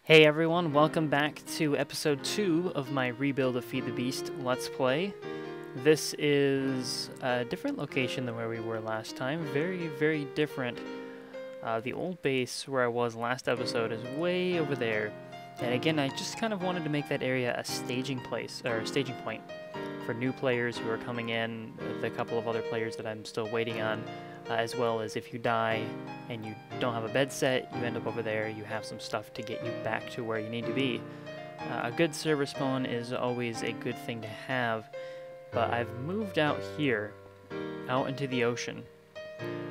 Hey everyone, welcome back to episode 2 of my Rebuild of Feed the Beast Let's Play. This is a different location than where we were last time. Very, very different. The old base where I was last episode is way over there. And again, I just kind of wanted to make that area a staging place, or a staging point for new players who are coming in, the couple of other players that I'm still waiting on, as well as if you die and you don't have a bed set, you end up over there, you have some stuff to get you back to where you need to be. A good server spawn is always a good thing to have, but I've moved out here, out into the ocean,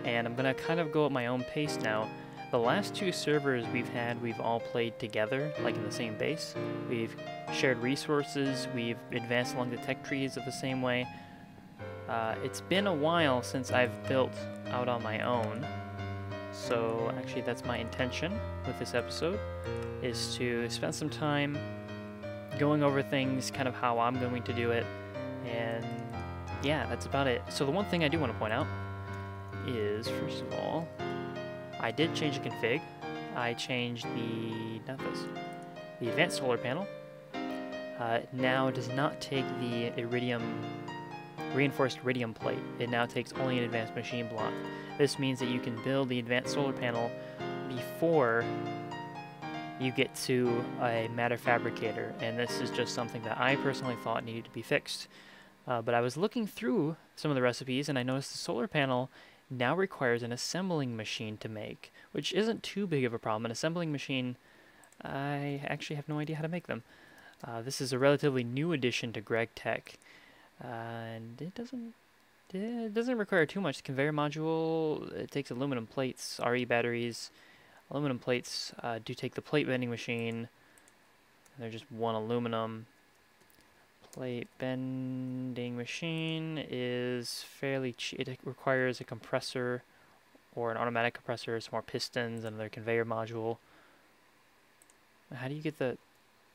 and I'm going to kind of go at my own pace now. The last two servers we've had, we've all played together, like in the same base. We've shared resources, we've advanced along the tech trees of the same way. It's been a while since I've built out on my own, so actually that's my intention with this episode, is to spend some time going over things, kind of how I'm going to do it, and yeah, that's about it. So the one thing I do want to point out is, first of all, I did change the config. I changed the advanced solar panel. Now it does not take the reinforced iridium plate. It now takes only an advanced machine block. This means that you can build the advanced solar panel before you get to a matter fabricator, and this is just something that I personally thought needed to be fixed. But I was looking through some of the recipes and I noticed the solar panel now requires an assembling machine to make, which isn't too big of a problem. An assembling machine, I actually have no idea how to make them. This is a relatively new addition to Greg Tech, and it doesn't require too much. The conveyor module, it takes aluminum plates, RE batteries. Aluminum plates do take the plate bending machine. They're just one aluminum. Plate bending machine is fairly cheap. It requires a compressor or an automatic compressor, some more pistons, another conveyor module. How do you get the...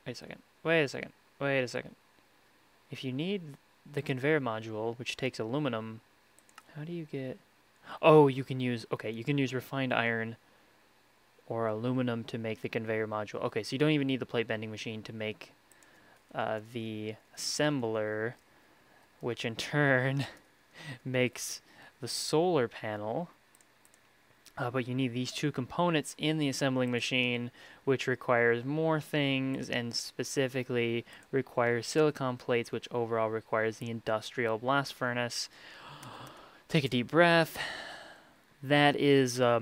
Wait a second. If you need the conveyor module, which takes aluminum, how do you get... Oh, you can use refined iron or aluminum to make the conveyor module. Okay, so you don't even need the plate bending machine to make the assembler, which in turn makes the solar panel. But you need these two components in the assembling machine, which requires more things, and specifically requires silicon plates, which overall requires the industrial blast furnace. Take a deep breath. That is a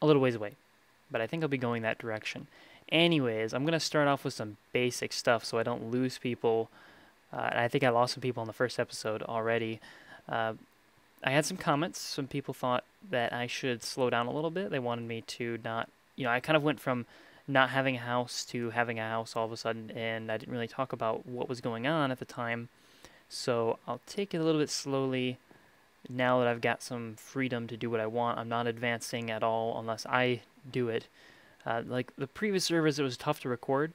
little ways away, but I think I'll be going that direction. Anyways, I'm going to start off with some basic stuff so I don't lose people. And I think I lost some people in the first episode already. I had some comments. Some people thought that I should slow down a little bit. They wanted me to not, I kind of went from not having a house to having a house all of a sudden, and I didn't really talk about what was going on at the time. So I'll take it a little bit slowly now that I've got some freedom to do what I want. I'm not advancing at all unless I do it. Like the previous servers, it was tough to record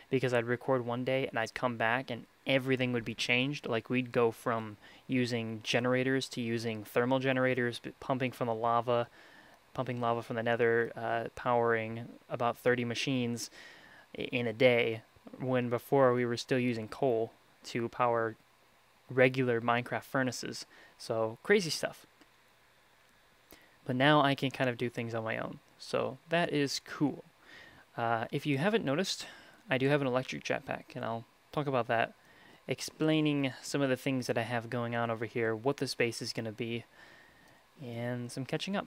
because I'd record one day and I'd come back and everything would be changed. Like we'd go from using generators to using thermal generators, pumping lava from the nether, powering about 30 machines in a day, when before we were still using coal to power regular Minecraft furnaces. So crazy stuff. But now I can kind of do things on my own. So that is cool. If you haven't noticed, I do have an electric jetpack, and I'll talk about that, explaining some of the things that I have going on over here, what this base is going to be, and some catching up.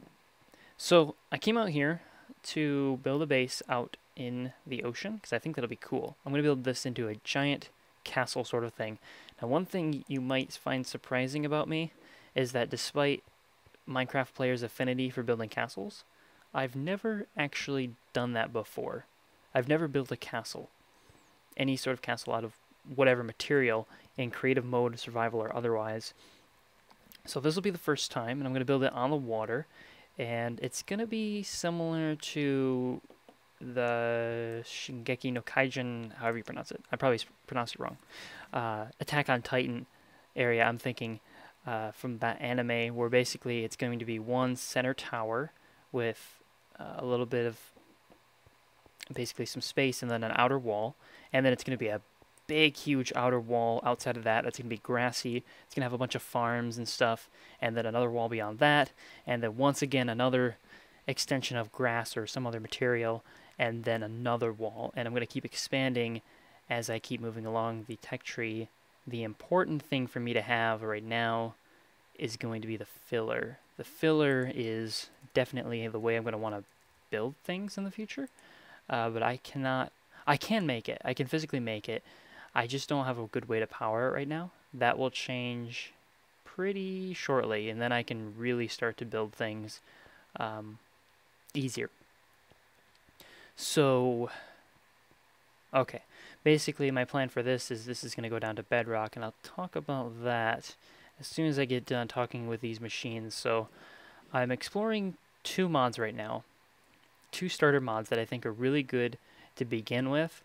So I came out here to build a base out in the ocean, because I think that'll be cool. I'm going to build this into a giant castle sort of thing. Now, one thing you might find surprising about me is that despite Minecraft players' affinity for building castles, I've never actually done that before. I've never built a castle, any sort of castle out of whatever material, in creative mode, survival, or otherwise. So this will be the first time, and I'm going to build it on the water, and it's going to be similar to the Shingeki no Kaijin, however you pronounce it. I probably pronounced it wrong. Attack on Titan area, I'm thinking, from that anime, where basically it's going to be one center tower with a little bit of basically some space and then an outer wall, and then it's going to be a big, huge outer wall outside of that. That's going to be grassy. It's going to have a bunch of farms and stuff, and then another wall beyond that, and then once again another extension of grass or some other material, and then another wall. And I'm going to keep expanding as I keep moving along the tech tree. The important thing for me to have right now is going to be the filler. The filler is definitely the way I'm going to want to build things in the future, but I can make it. I can physically make it. I just don't have a good way to power it right now. That will change pretty shortly, and then I can really start to build things easier. So, okay. Basically, my plan for this is going to go down to bedrock, and I'll talk about that as soon as I get done talking with these machines. So, I'm exploring 2 mods right now. 2 starter mods that I think are really good to begin with,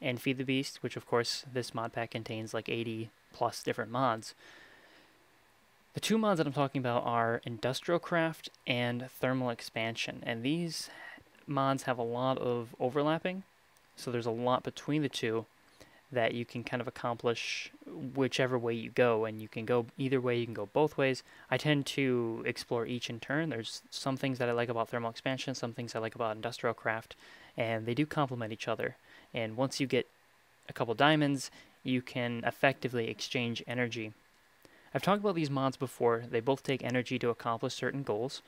and Feed the Beast, which of course this mod pack contains like 80 plus different mods. The 2 mods that I'm talking about are Industrial Craft and Thermal Expansion, and these mods have a lot of overlapping, so there's a lot between the two that you can kind of accomplish whichever way you go, and you can go either way, you can go both ways. I tend to explore each in turn. There's some things that I like about Thermal Expansion, some things I like about Industrial Craft, and they do complement each other. And once you get a couple diamonds, you can effectively exchange energy. I've talked about these mods before. They both take energy to accomplish certain goals.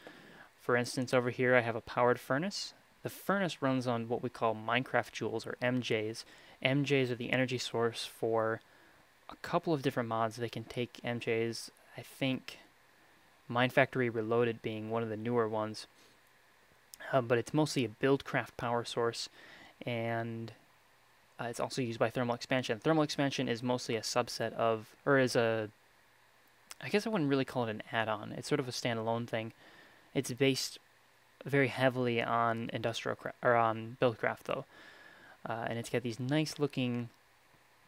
For instance, over here I have a powered furnace. The furnace runs on what we call Minecraft joules, or MJs. MJs are the energy source for a couple of different mods. They can take MJs, I think Mine Factory Reloaded being one of the newer ones. But it's mostly a Buildcraft power source, and it's also used by Thermal Expansion. Thermal Expansion is mostly a subset of, or is a, I guess I wouldn't really call it an add-on. It's sort of a standalone thing. It's based very heavily on on Buildcraft though, and it's got these nice looking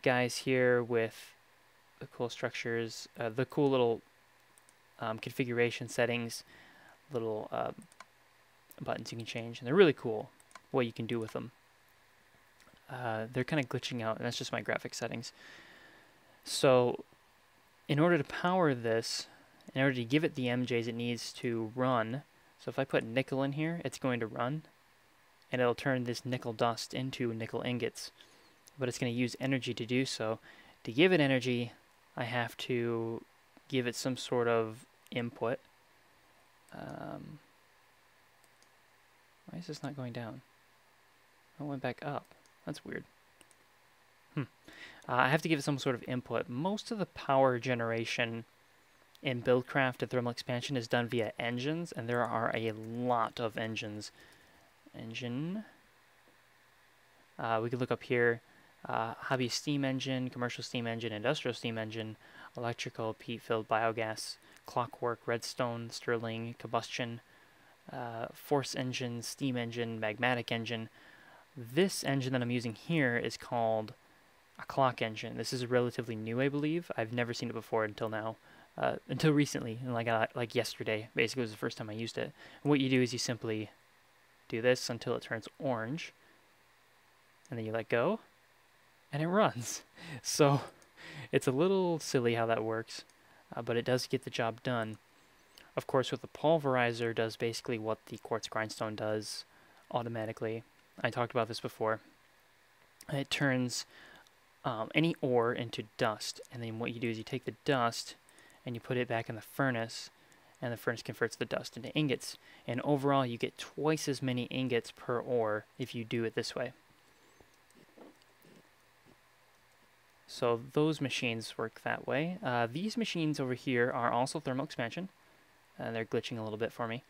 guys here with the cool structures, the cool little configuration settings, little buttons you can change, and they're really cool what you can do with them. They're kind of glitching out, and that's just my graphic settings. So in order to power this, in order to give it the MJs it needs to run, so if I put nickel in here, it's going to run, and it'll turn this nickel dust into nickel ingots. But it's going to use energy to do so. To give it energy, I have to give it some sort of input. Why is this not going down? Oh, it went back up. That's weird. I have to give it some sort of input. Most of the power generation in Buildcraft and Thermal Expansion is done via engines, and there are a lot of engines. Engine. We could look up here. Hobby steam engine, commercial steam engine, industrial steam engine, electrical, peat-filled biogas, clockwork, redstone, Stirling, combustion, force engine, steam engine, magmatic engine. This engine that I'm using here is called a clock engine. This is relatively new, I believe. I've never seen it before until now. Until recently, and like yesterday, basically was the first time I used it. And what you do is you simply do this until it turns orange, and then you let go, and it runs. So it's a little silly how that works, but it does get the job done. Of course, with the pulverizer, does basically what the quartz grindstone does automatically. I talked about this before. It turns any ore into dust, and then what you do is you take the dust and you put it back in the furnace, and the furnace converts the dust into ingots. And overall, you get twice as many ingots per ore if you do it this way. So those machines work that way. These machines over here are also Thermal Expansion. They're glitching a little bit for me.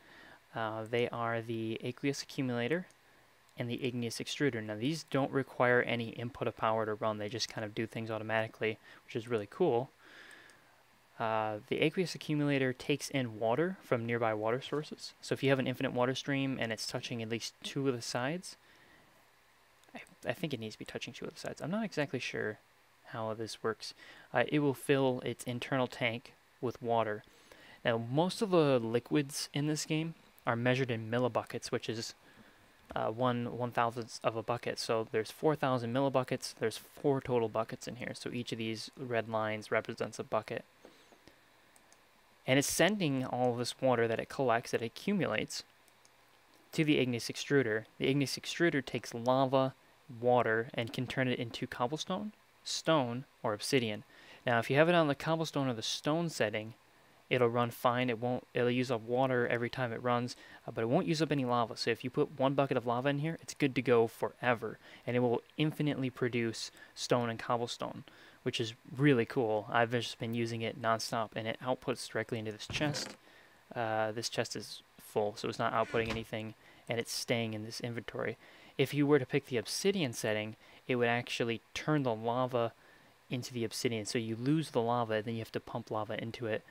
They are the aqueous accumulator and the igneous extruder. Now these don't require any input of power to run. They just kind of do things automatically, which is really cool. The aqueous accumulator takes in water from nearby water sources. So if you have an infinite water stream and it's touching at least 2 of the sides, I think it needs to be touching 2 of the sides. I'm not exactly sure how this works. It will fill its internal tank with water. Now most of the liquids in this game are measured in millibuckets, which is one thousandth of a bucket. So there's 4,000 millibuckets. There's 4 total buckets in here. So each of these red lines represents a bucket. And it's sending all of this water that it collects, that it accumulates, to the igneous extruder. The igneous extruder takes lava, water, and can turn it into cobblestone, stone, or obsidian. Now, if you have it on the cobblestone or the stone setting, it'll run fine. It'll use up water every time it runs, but it won't use up any lava. So if you put 1 bucket of lava in here, it's good to go forever, and it will infinitely produce stone and cobblestone, which is really cool. I've just been using it nonstop, and it outputs directly into this chest. This chest is full, so it's not outputting anything, and it's staying in this inventory. If you were to pick the obsidian setting, it would actually turn the lava into the obsidian. So you lose the lava, and then you have to pump lava into it.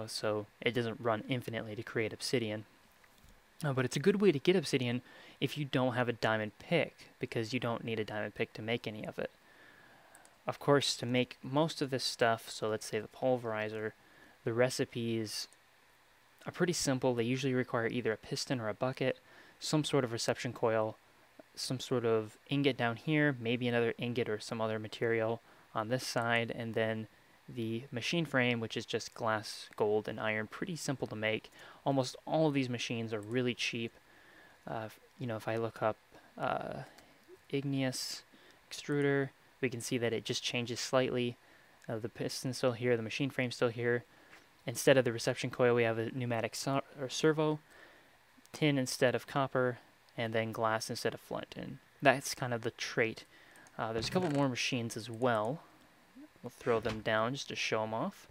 So it doesn't run infinitely to create obsidian. But it's a good way to get obsidian if you don't have a diamond pick, because you don't need a diamond pick to make any of it. Of course, to make most of this stuff, so let's say the pulverizer, the recipes are pretty simple. They usually require either a piston or a bucket, some sort of reception coil, some sort of ingot down here, maybe another ingot or some other material on this side, and then the machine frame, which is just glass, gold, and iron. Pretty simple to make. Almost all of these machines are really cheap. If I look up igneous extruder, we can see that it just changes slightly. The piston's still here, the machine frame's still here. Instead of the reception coil, we have a pneumatic or servo, tin instead of copper, and then glass instead of flint. And that's kind of the trait. There's a couple more machines as well. We'll throw them down just to show them off.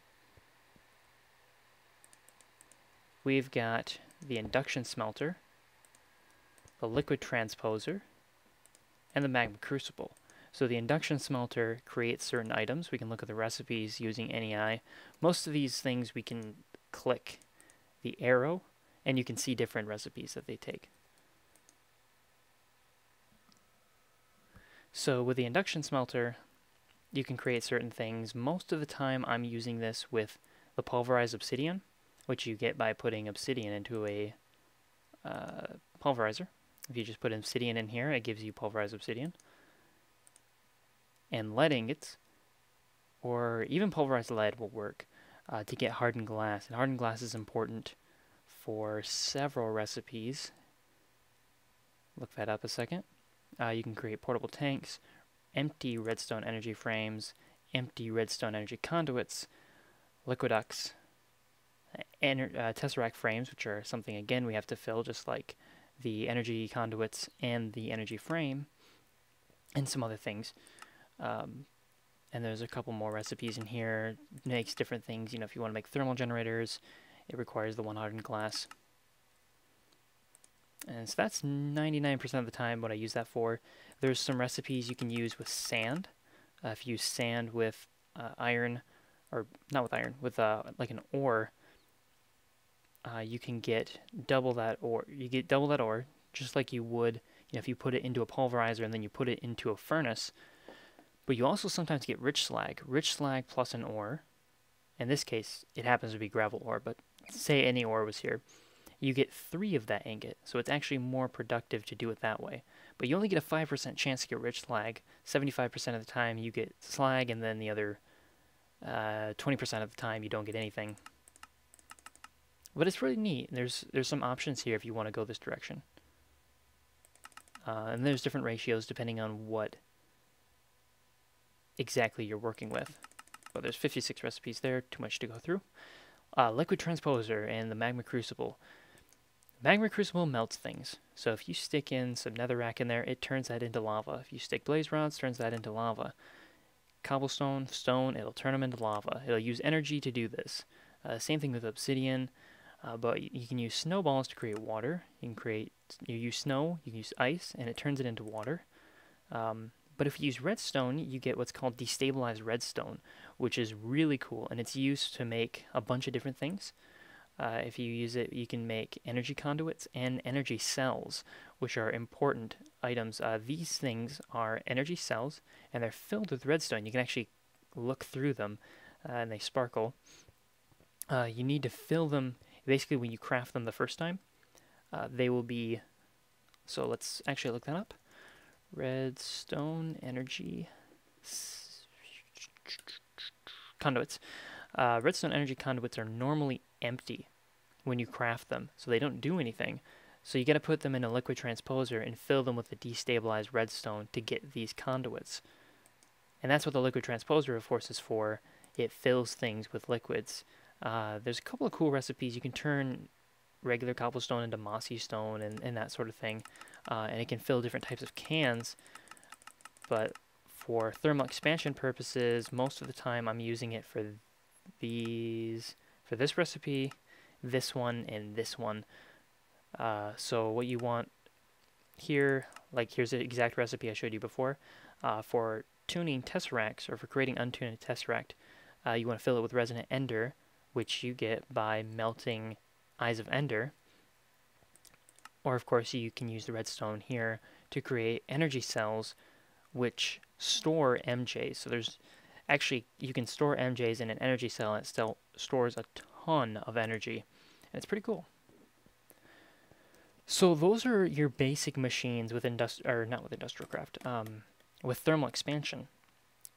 We've got the induction smelter, the liquid transposer, and the magma crucible. So the induction smelter creates certain items. We can look at the recipes using NEI. Most of these things we can click the arrow, and you can see different recipes that they take. So with the induction smelter, you can create certain things. Most of the time I'm using this with the pulverized obsidian, which you get by putting obsidian into a pulverizer. If you just put obsidian in here, it gives you pulverized obsidian. And lead ingots, or even pulverized lead, will work to get hardened glass. And hardened glass is important for several recipes. Look that up a second. You can create portable tanks, empty redstone energy frames, empty redstone energy conduits, liquiducts, tesseract frames, which are something, again, we have to fill, just like the energy conduits and the energy frame, and some other things. And there's a couple more recipes in here. It makes different things. If you want to make thermal generators, it requires the 1 hardened glass. And so that's 99% of the time what I use that for. There's some recipes you can use with sand. If you use sand with iron, or not with iron, with like an ore, you can get double that ore. You get double that ore, just like you would if you put it into a pulverizer and then you put it into a furnace. But you also sometimes get rich slag plus an ore. In this case, it happens to be gravel ore, but say any ore was here. You get 3 of that ingot, so it's actually more productive to do it that way. But you only get a 5% chance to get rich slag. 75% of the time you get slag, and then the other 20% of the time you don't get anything. But it's really neat. There's some options here if you want to go this direction. And there's different ratios depending on what exactly you're working with. But there's 56 recipes there, too much to go through. Liquid transposer and the magma crucible. Magma crucible melts things. So if you stick in some netherrack in there, it turns that into lava. If you stick blaze rods, turns that into lava. Cobblestone, stone, it'll turn them into lava. It'll use energy to do this. Same thing with obsidian, but you can use snowballs to create water. You use snow, you can use ice, and it turns it into water. But if you use redstone, you get what's called destabilized redstone, which is really cool, and it's used to make a bunch of different things. If you use it, you can make energy conduits and energy cells, which are important items. These things are energy cells, and they're filled with redstone. You can actually look through them, and they sparkle. You need to fill them, basically when you craft them the first time, they will be So let's actually look that up. Redstone energy conduits. Redstone energy conduits are normally empty when you craft them, so they don't do anything. So you got to put them in a liquid transposer and fill them with the destabilized redstone to get these conduits. And that's what the liquid transposer, of course, is for. It fills things with liquids. There's a couple of cool recipes. You can turn regular cobblestone into mossy stone and that sort of thing. And it can fill different types of cans. But for thermal expansion purposes, most of the time I'm using it for this recipe, this one, and this one. So what you want here, like here's the exact recipe I showed you before. For tuning tesseracts, or for creating untuned tesseract, you want to fill it with resonant ender, which you get by melting eyes of ender. Or of course you can use the redstone here to create energy cells which store MJs. So there's actually, you can store MJs in an energy cell and it still stores a ton of energy. And it's pretty cool. So those are your basic machines with not with industrial craft, with thermal expansion.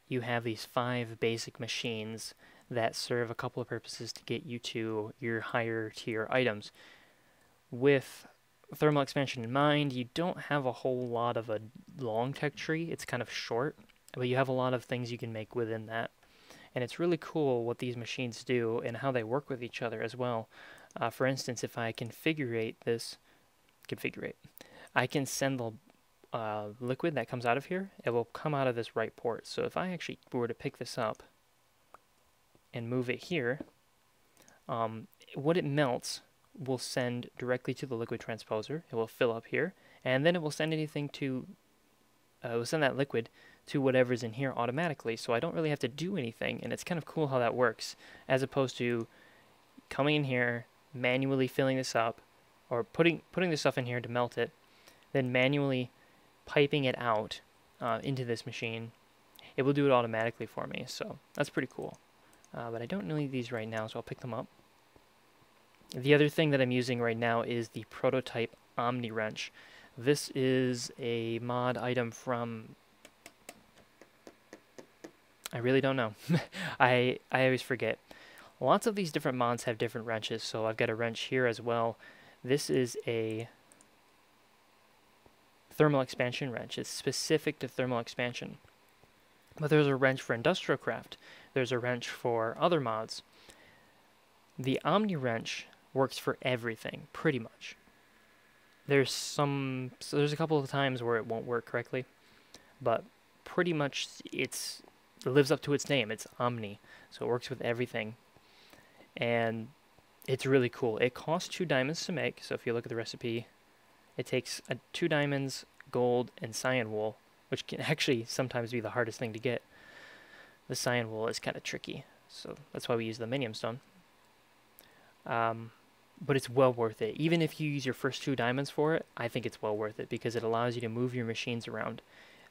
You have these 5 basic machines that serve a couple of purposes to get you to your higher tier items. With thermal expansion in mind, you don't have a whole lot of a long tech tree. It's kind of short, but you have a lot of things you can make within that. And it's really cool what these machines do and how they work with each other as well. For instance, if I configure this, I can send the liquid that comes out of here. It will come out of this right port. So if I actually were to pick this up and move it here, what it melts will send directly to the liquid transposer. It will fill up here, and then it will send anything to, it will send that liquid to whatever's in here automatically, so I don't really have to do anything, and it's kind of cool how that works, as opposed to coming in here, manually filling this up, or putting this stuff in here to melt it, then manually piping it out into this machine. It will do it automatically for me, so that's pretty cool. But I don't need these right now, so I'll pick them up. The other thing that I'm using right now is the prototype Omni Wrench. This is a mod item from, I really don't know. I always forget. Lots of these different mods have different wrenches, so I've got a wrench here as well. This is a thermal expansion wrench. It's specific to thermal expansion. But there's a wrench for industrial craft. There's a wrench for other mods. The Omni Wrench works for everything, pretty much. There's a couple of times where it won't work correctly, but pretty much it lives up to its name. It's Omni, so it works with everything. And it's really cool. It costs 2 diamonds to make, so if you look at the recipe, it takes 2 diamonds, gold, and cyan wool, which can actually sometimes be the hardest thing to get. The cyan wool is kind of tricky, so that's why we use the minium stone. But it's well worth it. Even if you use your first 2 diamonds for it, I think it's well worth it because it allows you to move your machines around.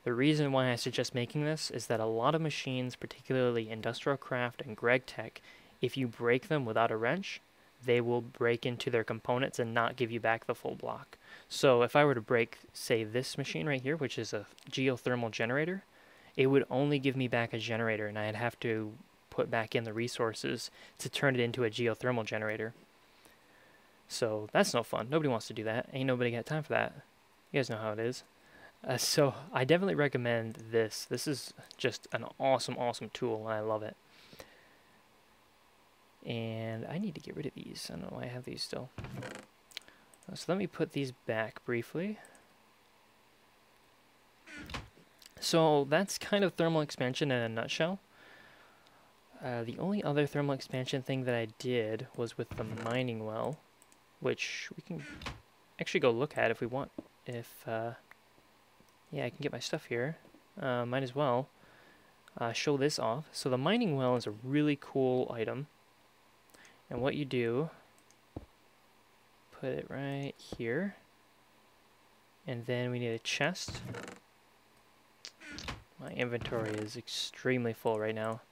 The reason why I suggest making this is that a lot of machines, particularly Industrial Craft and Greg Tech, if you break them without a wrench, they will break into their components and not give you back the full block. So if I were to break, say, this machine right here, which is a geothermal generator, it would only give me back a generator, and I'd have to put back in the resources to turn it into a geothermal generator. So that's no fun. Nobody wants to do that. Ain't nobody got time for that. You guys know how it is. So I definitely recommend this. This is just an awesome, awesome tool, and I love it. And I need to get rid of these. I don't know why I have these still. So let me put these back briefly. So that's kind of thermal expansion in a nutshell. The only other thermal expansion thing that I did was with the mining well, which we can actually go look at if we want. Yeah, I can get my stuff here. Might as well show this off. So the mining well is a really cool item. And what you do, put it right here. And then we need a chest. My inventory is extremely full right now.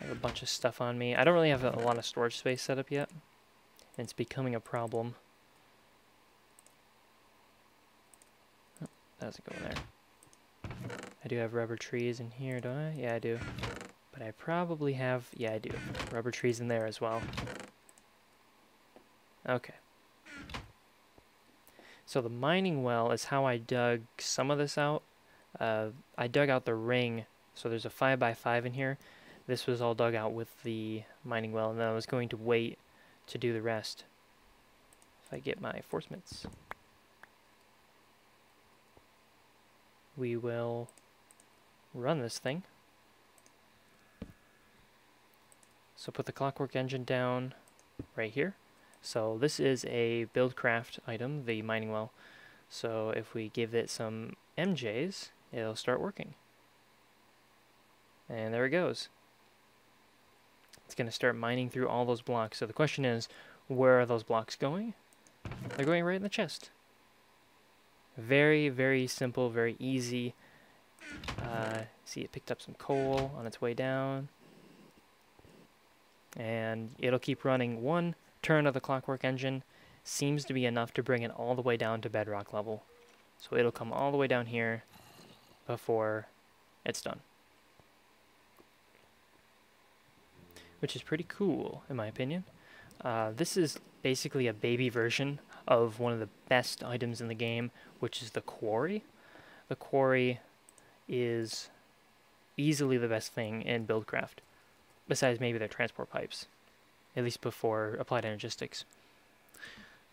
I have a bunch of stuff on me. I don't really have a lot of storage space set up yet. And it's becoming a problem. that doesn't go in there. I do have rubber trees in here, don't I? Yeah, I do. But I probably have, yeah, I do. Rubber trees in there as well. Okay. So the mining well is how I dug some of this out. I dug out the ring, so there's a 5x5 in here. This was all dug out with the mining well, and then I was going to wait to do the rest. If I get my force-mitts. We will run this thing. So put the clockwork engine down right here. So this is a buildcraft item, the mining well. So if we give it some MJs, it'll start working. And there it goes. It's going to start mining through all those blocks. So the question is, where are those blocks going? They're going right in the chest. Very, very simple, very easy. See, it picked up some coal on its way down. And it'll keep running. One turn of the clockwork engine seems to be enough to bring it all the way down to bedrock level. So it'll come all the way down here before it's done. Which is pretty cool, in my opinion. This is basically a baby version of one of the best items in the game, which is the quarry. The quarry is easily the best thing in Buildcraft, besides maybe their transport pipes, at least before Applied Energistics.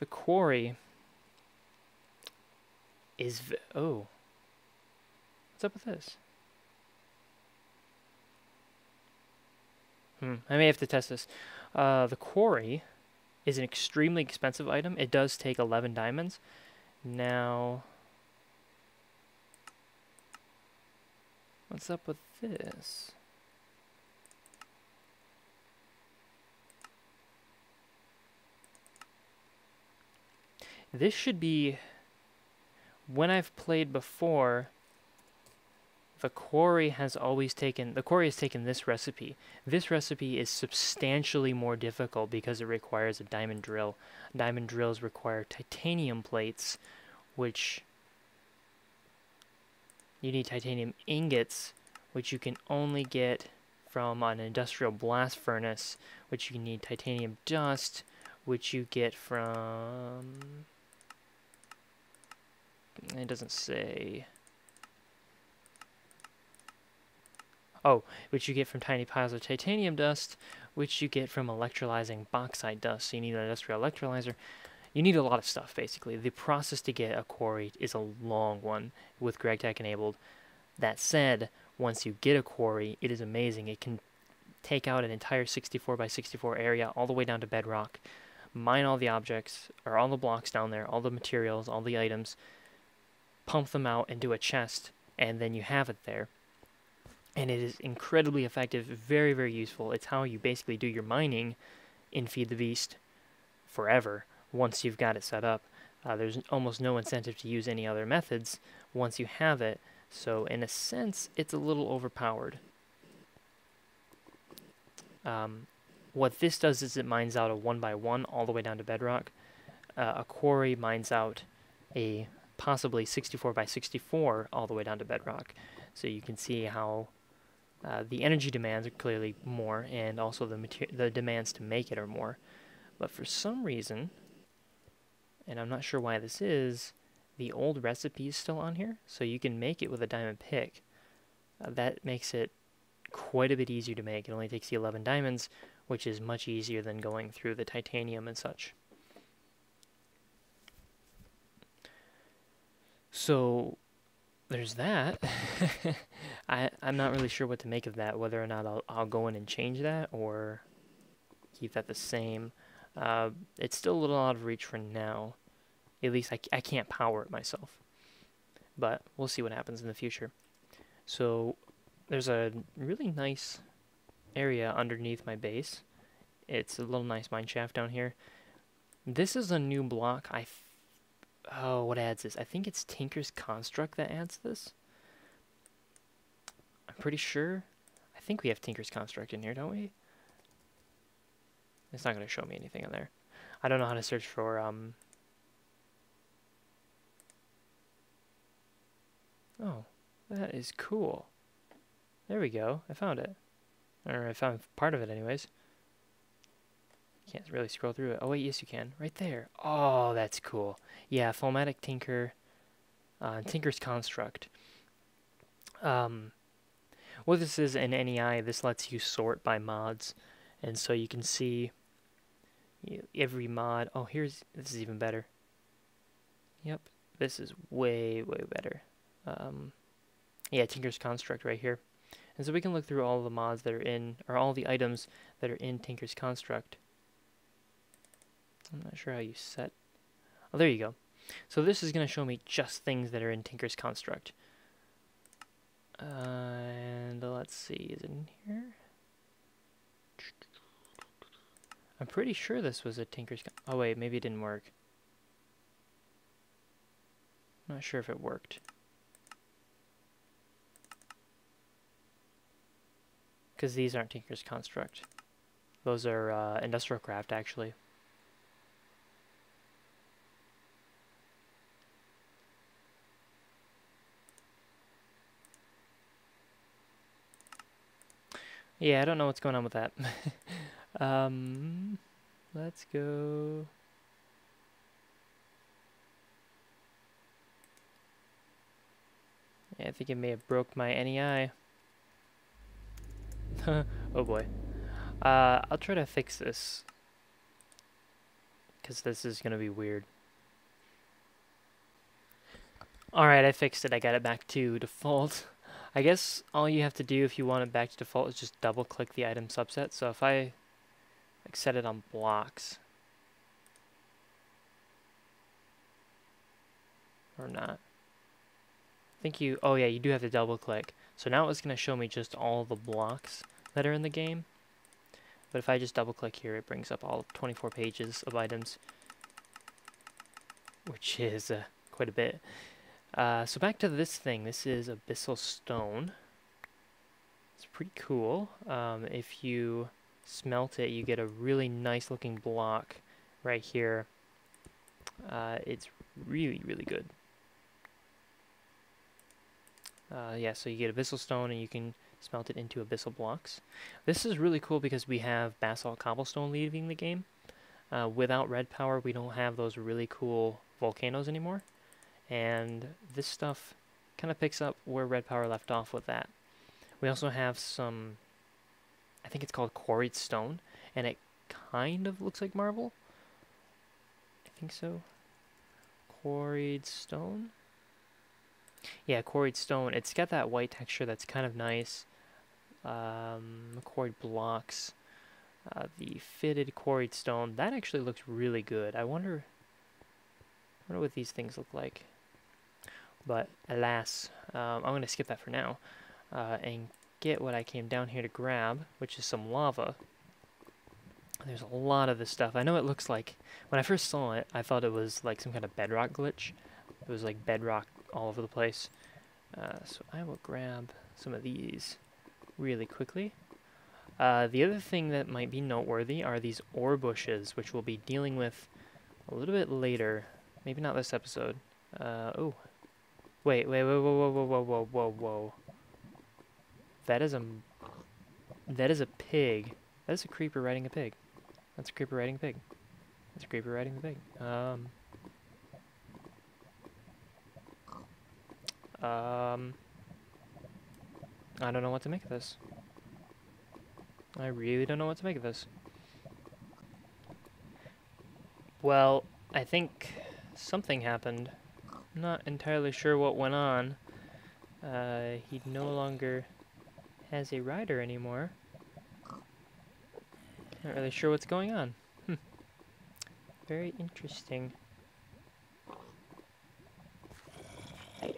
The quarry is... oh. What's up with this? I may have to test this. The quarry is an extremely expensive item. It does take 11 diamonds. Now, what's up with this? This should be, when I've played before, the quarry has taken this recipe. This recipe is substantially more difficult because it requires a diamond drill. Diamond drills require titanium plates, which you need titanium ingots, which you can only get from an industrial blast furnace, which you need titanium dust, which you get from... it doesn't say... oh, which you get from tiny piles of titanium dust, which you get from electrolyzing bauxite dust. So you need an industrial electrolyzer. You need a lot of stuff, basically. The process to get a quarry is a long one with GregTech enabled. That said, once you get a quarry, it is amazing. It can take out an entire 64 by 64 area all the way down to bedrock, mine all the objects, or all the blocks down there, all the materials, all the items, pump them out into a chest, and then you have it there. And it is incredibly effective, very, very useful. It's how you basically do your mining in Feed the Beast forever once you've got it set up. There's almost no incentive to use any other methods once you have it. So in a sense, it's a little overpowered. What this does is it mines out a 1x1 all the way down to bedrock. A quarry mines out a possibly 64 by 64 all the way down to bedrock. So you can see how the energy demands are clearly more, and also the demands to make it are more. But for some reason, and I'm not sure why this is, the old recipe is still on here, so you can make it with a diamond pick. That makes it quite a bit easier to make. It only takes you 11 diamonds, which is much easier than going through the titanium and such. So there's that. I'm not really sure what to make of that, whether or not I'll go in and change that or keep that the same. It's still a little out of reach for now. At least I can't power it myself. But we'll see what happens in the future. So there's a really nice area underneath my base. It's a little nice mine shaft down here. This is a new block. Oh, what adds this? I think it's Tinker's Construct that adds this. I'm pretty sure. I think we have Tinker's Construct in here, don't we? It's not going to show me anything in there. I don't know how to search for Oh, that is cool. There we go. I found it. Or I found part of it anyways. Can't really scroll through it. Oh wait, yes you can. Right there. Oh, that's cool. Yeah, Foamatic Tinker, Tinker's Construct. What this is in NEI, this lets you sort by mods. And so you can see every mod. Oh, this is even better. Yep, this is way, way better. Yeah, Tinker's Construct right here. And so we can look through all the mods that are in, or all the items that are in Tinker's Construct. I'm not sure how you set. Oh, there you go. So this is going to show me just things that are in Tinker's Construct. And let's see, is it in here? I'm pretty sure this was a Tinker's... Oh wait, maybe it didn't work. I'm not sure if it worked. Because these aren't Tinker's Construct. Those are Industrial Craft, actually. Yeah, I don't know what's going on with that. Let's go... Yeah, I think it may have broke my NEI. Oh boy. I'll try to fix this. Because this is going to be weird. Alright, I fixed it. I got it back to default. I guess all you have to do if you want it back to default is just double click the item subset. So if I set it on blocks. Or not. I think oh yeah, you do have to double click. So now it's going to show me just all the blocks that are in the game. But if I just double click here, it brings up all 24 pages of items. Which is quite a bit. So back to this thing. This is Abyssal Stone. It's pretty cool. If you smelt it, you get a really nice looking block right here. It's really, really good. Yeah, so you get Abyssal Stone and you can smelt it into Abyssal blocks. This is really cool because we have Basalt Cobblestone leaving the game. Without red power, we don't have those really cool volcanoes anymore. And this stuff kind of picks up where red power left off with that. We also have some, I think it's called quarried stone, and it kind of looks like marble. I think so. Quarried stone? Yeah, quarried stone. It's got that white texture that's kind of nice. Quarried blocks. The fitted quarried stone. That actually looks really good. I wonder what these things look like. But alas, I'm going to skip that for now. And get what I came down here to grab, which is some lava. There's a lot of this stuff. I know it looks like, when I first saw it, I thought it was like some kind of bedrock glitch. It was like bedrock all over the place. So I will grab some of these really quickly. The other thing that might be noteworthy are these ore bushes, which we'll be dealing with a little bit later. Maybe not this episode. Oh. Wait, whoa. That is a pig. That is a creeper riding a pig. That's a creeper riding a pig. That's a creeper riding a pig. I don't know what to make of this. I really don't know what to make of this. Well, I think something happened. I'm not entirely sure what went on. He no longer has a rider anymore. Not really sure what's going on. Very interesting. I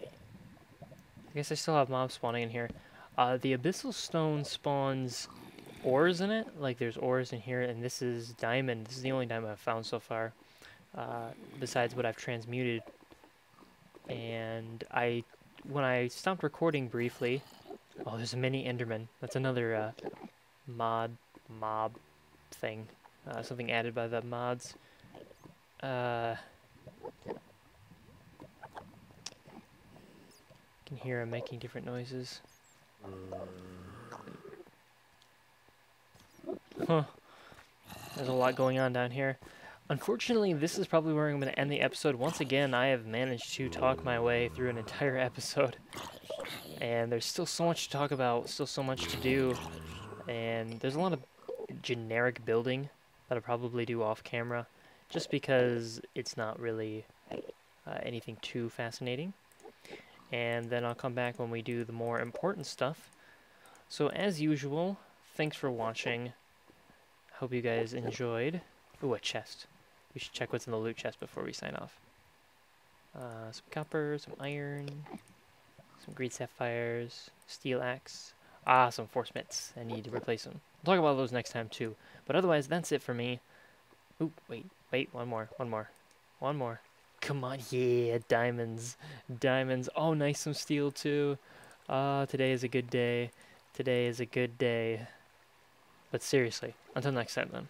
guess I still have mobs spawning in here. The Abyssal Stone spawns ores in it. Like, there's ores in here, and this is diamond. This is the only diamond I've found so far, besides what I've transmuted. And when I stopped recording briefly... Oh, there's a mini Enderman. That's another mob thing. Something added by the mods. Give can hear him making different noises. Huh. There's a lot going on down here. Unfortunately, this is probably where I'm going to end the episode. Once again, I have managed to talk my way through an entire episode. And there's still so much to talk about, still so much to do. And there's a lot of generic building that I'll probably do off camera, just because it's not really anything too fascinating. And then I'll come back when we do the more important stuff. So as usual, thanks for watching. Hope you guys enjoyed. Ooh, a chest. We should check what's in the loot chest before we sign off. Some copper, some iron, some green sapphires, steel axe. Ah, some force mitts. I need to replace them. We'll talk about those next time too. But otherwise, that's it for me. Ooh, wait, one more. Come on, yeah, diamonds. Diamonds. Oh, nice, some steel too. Today is a good day. Today is a good day. But seriously, until next time then.